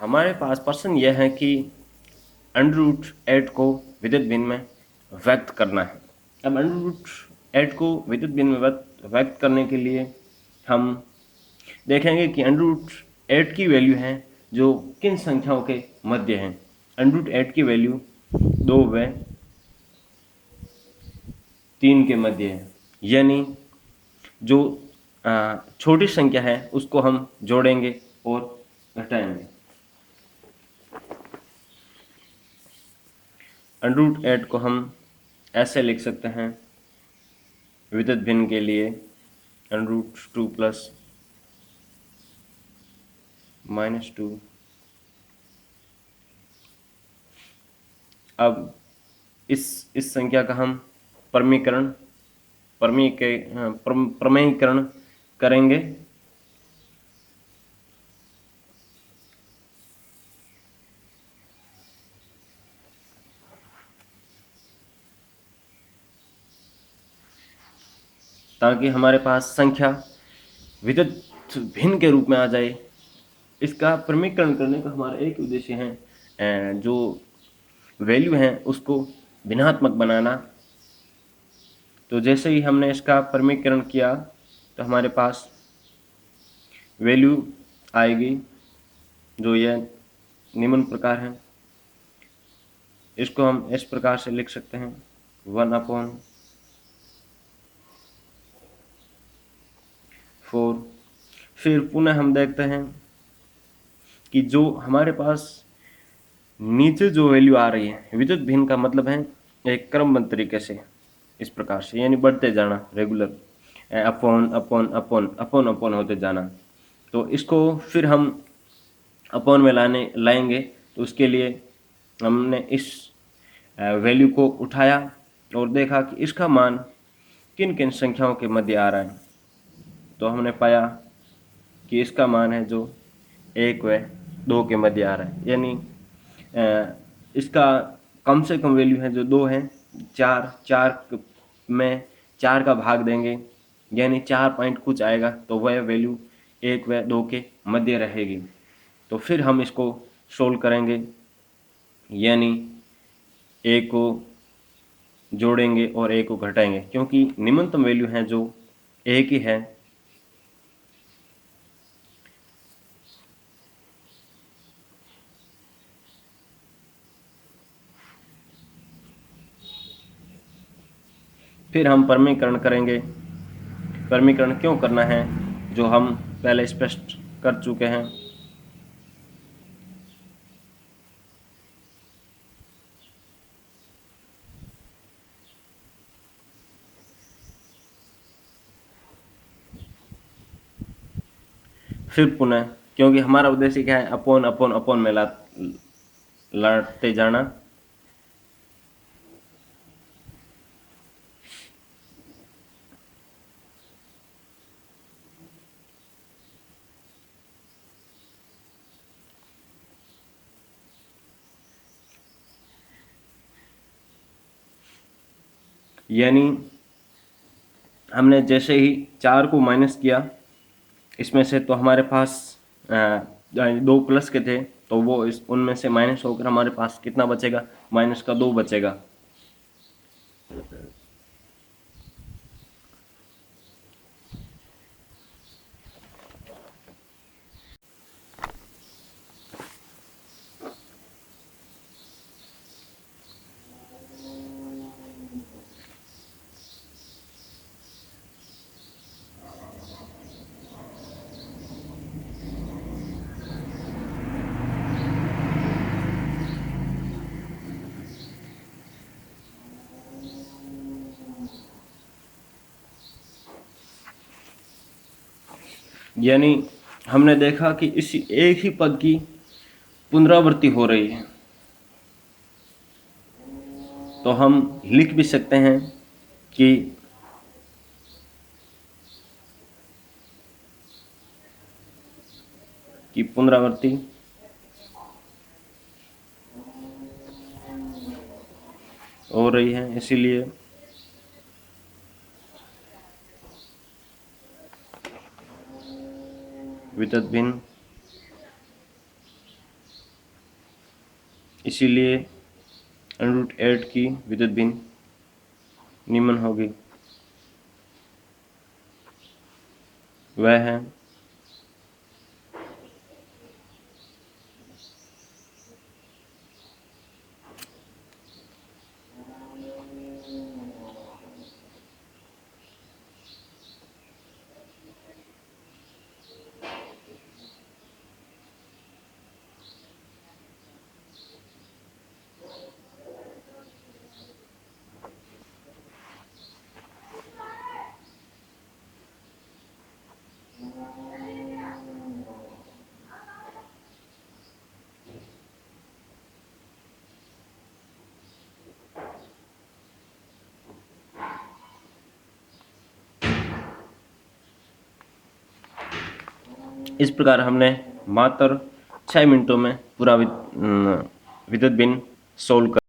हमारे पास प्रश्न यह है कि अंडर रूट 8 को विद्युत भिन्न में व्यक्त करना है। अब अंडर रूट 8 को विद्युत भिन्न में व्यक्त करने के लिए हम देखेंगे कि अंडर रूट 8 की वैल्यू है जो किन संख्याओं के मध्य है। अंडर रूट 8 की वैल्यू 2 व 3 के मध्य है, यानी जो छोटी संख्या है उसको हम जोड़ेंगे और घटाएंगे। अंडर रूट 8 को हम ऐसे लिख सकते हैं विद्युत भिन्न के लिए अंडर रूट 2 प्लस -2। अब इस संख्या का हम प्रमेयीकरण करेंगे। ताकि हमारे पास संख्या विद्युत भिन्न के रूप में आ जाए। इसका प्रमेयीकरण करने का हमारा एक उद्देश्य है, जो वैल्यू है उसको भिन्नात्मक बनाना। तो जैसे ही हमने इसका प्रमेयीकरण किया तो हमारे पास वैल्यू आएगी जो यह निम्न प्रकार है। इसको हम इस प्रकार से लिख सकते हैं 1/4। फिर पुनः हम देखते हैं कि जो हमारे पास नीचे जो वैल्यू आ रही है, विद्युत भिन्न का मतलब है एक क्रमबद्ध तरीके से, इस प्रकार से, यानी बढ़ते जाना, regular, upon upon upon upon upon होते जाना। तो इसको फिर हम अपॉन में लाएंगे। तो उसके लिए हमने इस वैल्यू को उठाया और देखा कि इसका मान किन किन संख्याओं के मध्य आ रहा है। तो हमने पाया कि इसका मान है जो 1 व 2 के मध्य आ रहा है, यानी इसका कम से कम वैल्यू है जो 2 है। 4 में 4 का भाग देंगे, यानी 4 पॉइंट कुछ आएगा, तो वह वैल्यू 1 व 2 के मध्य रहेगी। तो फिर हम इसको सोल्व करेंगे, यानी a को जोड़ेंगे और a को घटाएंगे, क्योंकि निम्नतम वैल्यू है जो a की है। फिर हम प्रमेयीकरण करेंगे। प्रमेयीकरण क्यों करना है, जो हम पहले स्पष्ट कर चुके हैं। फिर पुनः, क्योंकि हमारा उद्देश्य क्या है, अपॉन अपॉन अपॉन में लाते जाना। यानी हमने जैसे ही 4 को माइनस किया इसमें से, तो हमारे पास 2 प्लस के थे, तो वो उनमें से माइनस होकर हमारे पास कितना बचेगा, -2 बचेगा। यानी हमने देखा कि इस एक ही पद की पुनरावृत्ति हो रही है। तो हम लिख भी सकते हैं कि पुनरावृत्ति हो रही है, इसीलिए विद्युत भिन्न इसीलिए √8 की विद्युत भिन्न निम्न होगी, वह है इस प्रकार हमने मात्र 6 मिनटों में पूरा विद्युत भिन्न सोल्व कर